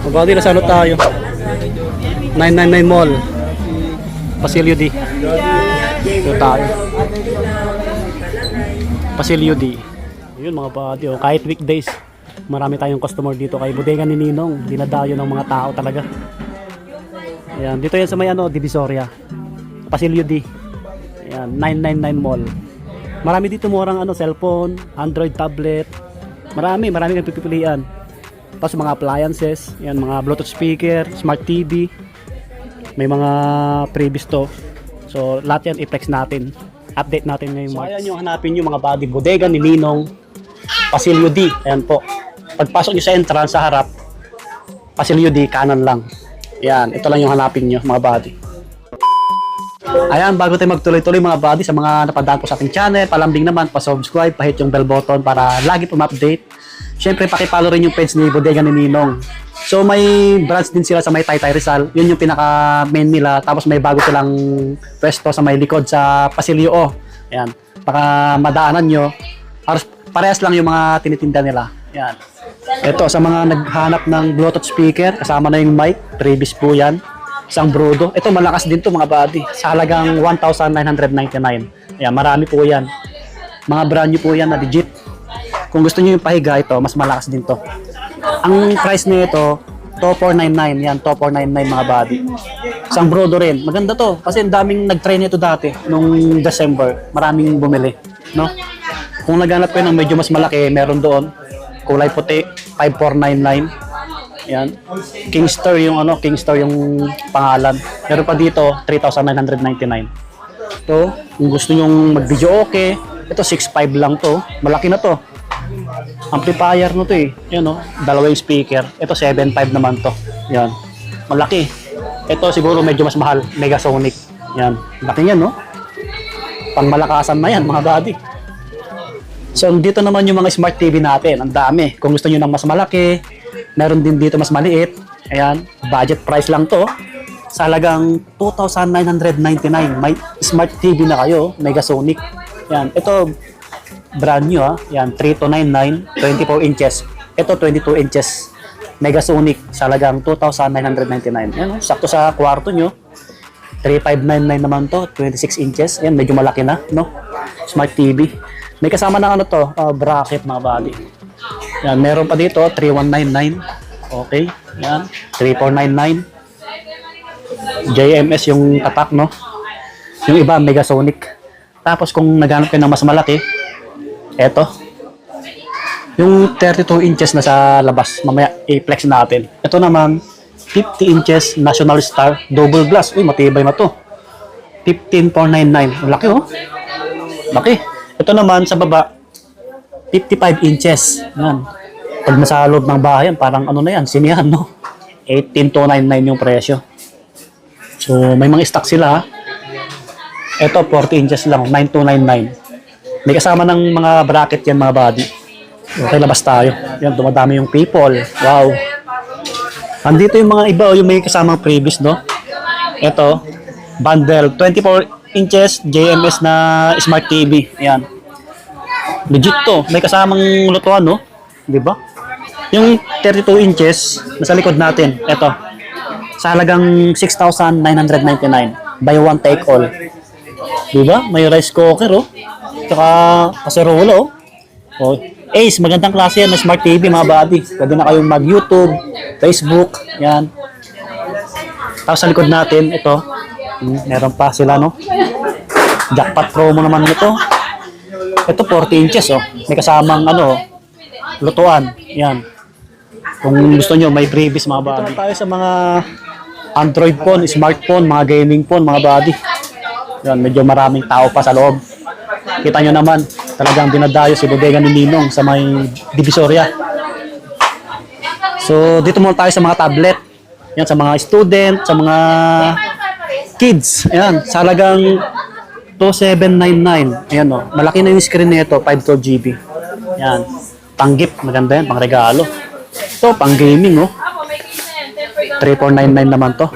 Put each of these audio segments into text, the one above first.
Mabadi, nasa ano tayo? 999 Mall. Pasilio D. Ito tayo. Pasilio D. Yun mga buddy, oh. Kahit weekdays, marami tayong customer dito kay Bodega ni Ninong. Dinadayo ng mga tao talaga. Ayan, dito yan sa may ano, Divisoria. Pasilio D. Ayan, 999 Mall. Marami dito murang ano, cellphone, Android tablet. Marami kang pipilian. Tapos mga appliances, yan, mga Bluetooth speaker, smart TV. May mga previous to. So lahat yan i-flex natin. Update natin ngayong March. So ayan yung hanapin nyo mga buddy. Bodega ni Ninong, Pasilio D. Ayan po. Pagpasok nyo sa entrance sa harap, Pasilio D, kanan lang. Ayan, ito lang yung hanapin nyo mga buddy. Ayan, bago tayo magtuloy-tuloy mga buddy, sa mga napadaan po sa ating channel, palambing naman, pa-subscribe, pa-hit yung bell button para lagi po ma-update. Siyempre, pakipollow rin yung page ni Bodega ni Ninong. So, may branch din sila sa may Taytay Rizal. Yun yung pinaka-main nila. Tapos may bago silang pwesto sa may likod sa Pasilio O. Ayan, baka madaanan nyo. Parehas lang yung mga tinitinda nila. Ayan. Ito, sa mga naghanap ng Bluetooth speaker, kasama na yung mic, previous po yan. Isang Brodo. Ito malakas din to mga buddy. Sa halagang 1,999. Ayan, marami po yan. Mga brand new po yan na legit. Kung gusto niyo yung pahiga ito, mas malakas din to. Ang price nito, 2,499. Yan, 2,499 mga buddy. Isang Brodo rin. Maganda to. Kasi ang daming nag-try nito dati. Nung December, maraming bumili. No? Kung naghanap kayo ng medyo mas malaki, meron doon. Kulay puti, 5,499. Yan. Kingstar yung ano, Kingstar yung pangalan. Pero pa dito 3,999. To, kung gusto niyo mag-video okay, ito 6.5 lang to. Malaki na to. Amplifier no to eh. Yan oh, dalawa yung speaker. Ito 7.5 naman to. Yan. Malaki. Ito siguro medyo mas mahal, Megasonic. Yan. Laki niyan no. Pangmalakasan na yan mga buddy. So dito naman yung mga smart TV natin. Ang dami. Kung gusto niyo ng mas malaki, meron din dito mas maliit. Ayan, budget price lang to. Sa halagang 2,999. May smart TV na kayo, Megasonic. Ayan, ito brand new ha. Ayan, 3299, 24 inches. Ito 22 inches. Megasonic sa halagang 2,999. Ayan, sakto sa kwarto nyo. 3,599 naman to, 26 inches. Ayan, medyo malaki na, no? Smart TV. May kasama ng ano to, bracket mga buddy. Yan, meron pa dito 3,199. Okay, yan 3,499. JMS yung tatak no. Yung iba Megasonic. Tapos kung naghanap kayo ng mas malaki, eto. Yung 32 inches na sa labas, mamaya i-flex natin. Ito naman 50 inches National Star double glass. Uy, matibay na to. 15,499. Laki oh. Laki. Ito naman sa baba 55 inches. Yan. Pag nasa loob ng bahay, parang ano na yan, sinihan, no? 18,299 yung presyo. So, may mga stock sila, ha? Ito, 40 inches lang, 9,299. May kasama ng mga bracket yan, mga body. Okay, labas tayo. Yan, dumadami yung people. Wow. Andito yung mga iba, yung may kasamang previous, no? Ito, bundle, 24 inches, JMS na Smart TV. Yan. Legit to. May kasamang lutuan, no? Di ba? Yung 32 inches, nasa likod natin. Ito. Sa halagang 6,999. Buy one, take all. Di ba? May rice cooker, oh. Tsaka kaserola, oh. Oh. Ace, magandang klase yan na Smart TV, mga buddy. Pwede na kayong mag-YouTube, Facebook. Yan. Tapos sa likod natin, ito. Meron pa sila, no? Jackpot promo naman ito. Ito 40 inches, oh. May kasamang ano, lutuan. Yan. Kung gusto nyo, may previous mga buddy. Ito tayo sa mga Android phone, smartphone, mga gaming phone, mga buddy. Yan, medyo maraming tao pa sa loob. Kita nyo naman, talagang dinadayo si Bodega ni Ninong sa may Divisoria. So, dito muna tayo sa mga tablet. Yan, sa mga student, sa mga kids. Ayan, sa halagang 2,799. Ayan o, malaki na yung screen nito, 512GB. Ayan, panggip, maganda yan, pang regalo. Ito, pang gaming o. 3,499 naman to.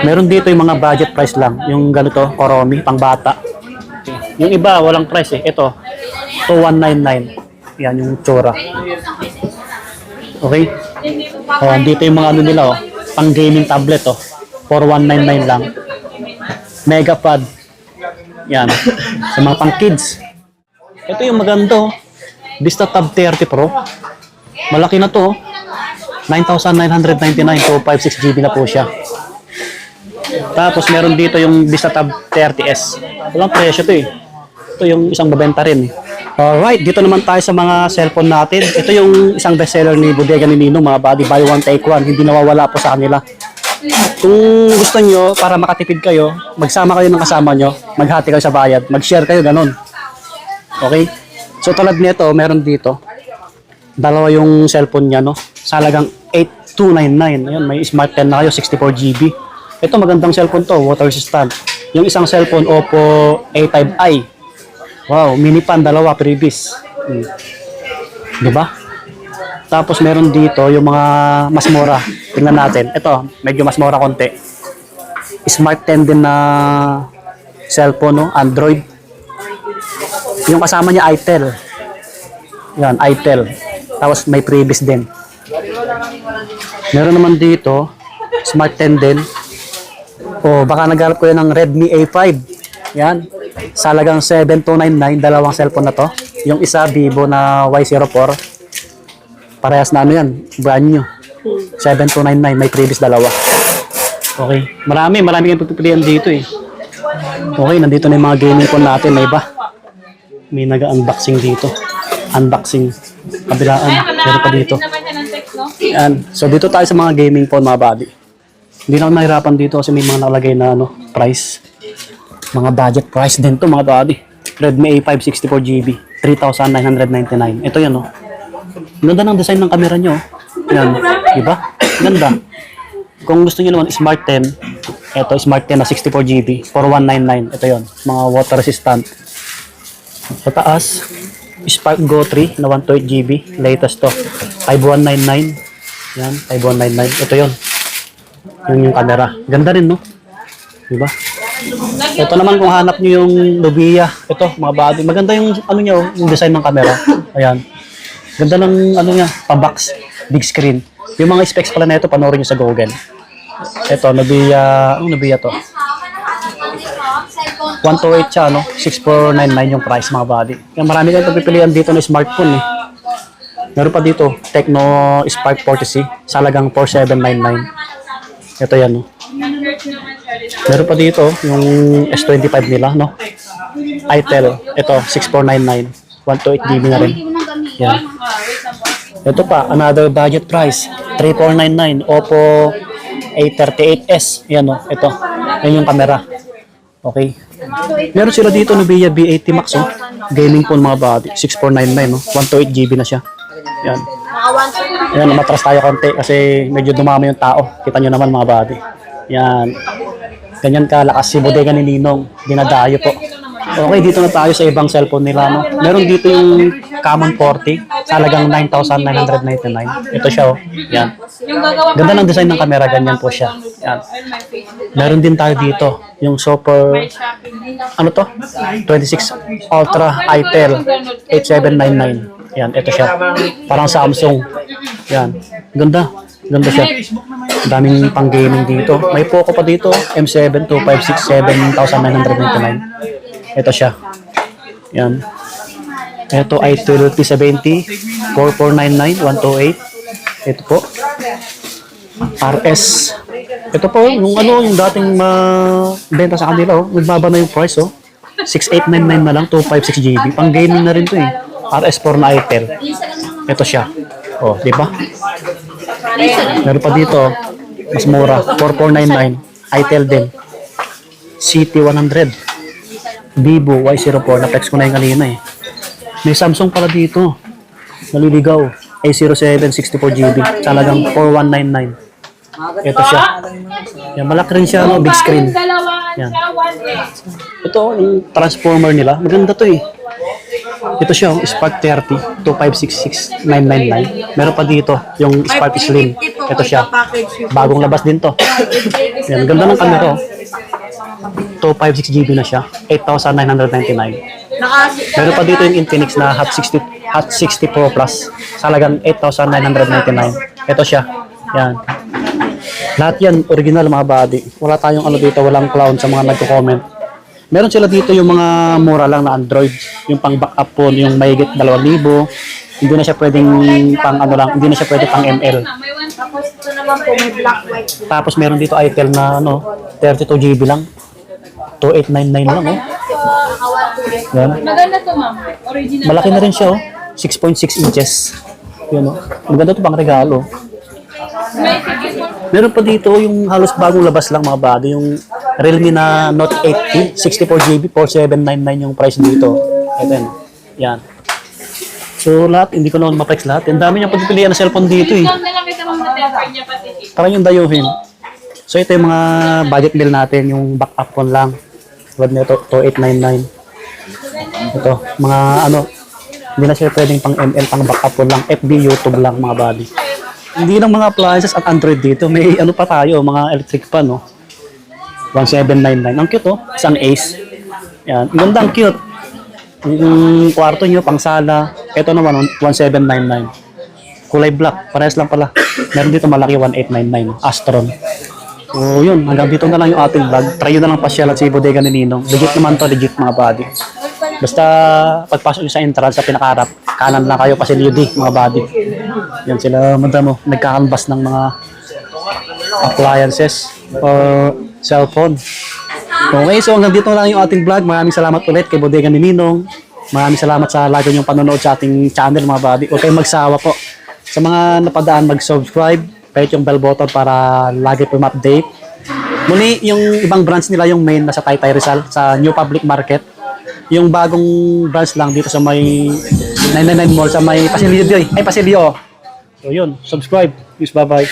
Meron dito yung mga budget price lang. Yung ganito, Koromi, pang bata. Yung iba, walang price eh. Ito, 2,199. Yan yung tsura. Okay? Oh, dito yung mga ano nila, oh. Pang gaming tablet, oh. 4199 lang. Megapad. Yan. Sa mga pang kids. Ito yung maganda, oh. Vista Tab 30 Pro. Malaki na to, oh. 9,999 to 56 GB na po siya. Tapos meron dito yung Vista Tab 30S. Walang presyo to eh. Ito yung isang babenta rin eh. Alright, dito naman tayo sa mga cellphone natin. Ito yung isang bestseller ni Bodega ni Ninong, mga buddy, buy one take one. Hindi nawawala po sa kanila. Kung gusto nyo, para makatipid kayo, magsama kayo ng kasama nyo, maghati kayo sa bayad, mag-share kayo, ganun. Okay? So tulad nito, meron dito. Dalawa yung cellphone niya, no? Sa halagang 8,299. Ayun, may Smart 10 na kayo, 64 GB. Ito magandang cellphone to, water resistant. Yung isang cellphone, Oppo A5i. Wow, mini pan, dalawa, previous. Diba? Tapos meron dito yung mga mas mura. Tingnan natin. Ito, medyo mas mura konti. Smart 10 din na cellphone, no? Android. Yung kasama niya, itel. Yan, itel. Tapos may previous din. Meron naman dito, Smart 10 din. O, baka naghanap ko yan ng Redmi A5. Yan. Sa halagang 7,299, dalawang cellphone na to. Yung isa, Vivo na Y04. Parehas na ano yan, brand new. 7,299, may previous dalawa. Okay. Marami kayong pagpipilian dito eh. Okay, nandito na yung mga gaming phone natin na iba. May nag-unboxing dito. Unboxing. Kabilaan. Meron pa dito. Yan. So dito tayo sa mga gaming phone, mga buddy. Hindi na ako nahirapan dito kasi may mga nakalagay na ano, price. Mga budget price din to, mga buddy. Redmi A5 64GB, 3,999. Ito yan, oh. Ganda ng design ng camera nyo. Yan, diba? Ganda. Kung gusto nyo naman Smart 10, ito Smart 10 na 64GB, 4199. Ito yon, mga water resistant. Sa taas, Spark Go 3 na 128GB, latest to. 5199. Yan, 5199. Ito yon. Yun yung camera. Ganda rin, no? Diba? Ito naman kung hanap nyo yung Nubia. Ito, mga body. Maganda yung ano nyo, yung design ng camera. Ayan. Ganda ng ano niya, pa-box, big screen. Yung mga specs pala na ito, panoorin nyo sa Google. Ito, Nubia, ano Nubia to? 128 siya, no? 6499 yung price, mga body. Kaya marami kayong pagpipilian dito na smartphone, eh. Meron pa dito, Tecno Spark 40C, sa halagang 4799. Ito yan, no? Meron pa dito, yung S25 nila, no? itel, ito, 6499. 128GB na rin. Yan. Ito pa, another budget price. 3499. Oppo A38s. Yan, no? Ito. Yan yung camera. Okay. Meron sila dito Nubia B80 Max, oh. Gaming phone, mga body. 6499, no? 128GB na siya. Yan. Yan, matras tayo konti kasi medyo dumami yung tao. Kita nyo naman, mga body. Yan. Ganyan kalakas si Bodega ni Ninong. Dinadayo po. Okay, dito na tayo sa ibang cellphone nila, no? Meron dito yung Camon 40 sa halagang 9,999. Ito siya, oh. Yan. Ganda ng design ng camera, ganyan po siya. Yan. Meron din tayo dito yung super, ano to? 26 Ultra itel 8799. Yan, ito siya. Parang Samsung. Yan. Ganda. Ganda siya. Daming pang gaming dito. May Poco pa dito. M7 256 7,999. Ito siya. Yan. Ito ay 12P70 4499 128. Ito po. RS. Ito po yung ano yung dating benta sa kanila, oh. Nagbaba na yung price, oh. 6899 na lang, 256GB. Pang gaming na rin 'to, eh. RS4 na itel. Ito siya. Oh, di ba? Meron pa dito, mas mura, 4499. itel din. CT100. Vivo Y04, na-flex ko na yung kanina, eh. May Samsung pala dito. Naliligaw. A07 64GB. Talagang 4199. Ito siya. Yan, malaki rin siya, no? Big screen. Yan. Ito, yung transformer nila. Maganda to, eh. Ito siya, Spark 30 2566999. Meron pa dito yung Spark Slim. Ito siya. Bagong labas din to. Yan, ganda ng camera, oh. 256GB na siya. 8,999. Meron pa dito yung Infinix na Hot at 60 Pro Plus. Sa halagang 8,999. Ito siya. Yan. Lahat yan, original mga buddy. Wala tayong ano dito, walang clown sa mga nagko-comment. Meron sila dito yung mga mura lang na Android. Yung pang backup phone, yung mahigit 2,000. Hindi na siya pwedeng pang ano lang, hindi na siya pwedeng pang ML. Tapos ito naman po, may black white. Tapos meron dito Itel na ano, 32 GB lang. 2899 lang oh. Yan. Maganda to, ma'am. Original. Malaki na rin siya oh. 6.6 inches. Yan oh. Maganda to pang regalo. May ticket mo. Meron pa dito yung halos bagong labas lang mga bado, yung Realme na Note 80, 64GB, 4799 yung price dito. Ito yan. Yan. So lahat, hindi ko naman ma-flex lahat. Ang dami niyang pagpipilian ng cellphone dito eh. Discount na lang kita, ma'am, na temper niya pati. Parang yung dayuhin. So ito yung mga budget bill natin, yung backup phone lang. Tulad nito, 2899. Ito, mga ano, hindi na siya pwedeng pang ML, pang backup phone lang. FB, YouTube lang mga buddy. Hindi lang mga appliances at Android dito. May ano pa tayo, mga electric pan, no? 1799. Ang cute, oh. Isang Ace. Yan. Ganda, ang cute. Yung kwarto nyo, pang sala. Ito naman, 1799. Kulay black. Parehas lang pala. Meron dito malaki, 1899. Astron. So, yun. Hanggang dito na lang yung ating vlog. Try nyo na lang pasyal at si Bodega ni Ninong. Legit naman to, legit mga buddy. Basta pagpasok nyo sa entrance sa pinakaharap, kanan lang kayo pasilyo di mga buddy. Yan sila madamo, nagkakanbas ng mga appliances or cellphone. Okay, so hanggang dito na lang yung ating vlog. Maraming salamat ulit kay Bodega ni Ninong. Maraming salamat sa lagi niyong panonood sa ating channel mga buddy. Huwag kayong magsawa po. Sa mga napadaan mag-subscribe, kahit yung bell button para lagi po ma-update. Muli, yung ibang branch nila, yung main nasa Taytay Rizal sa New Public Market. Yung bagong branch lang dito sa may 999 Mall sa may Pasilio. Ay, Pasilio. So yun, subscribe. Please, bye-bye.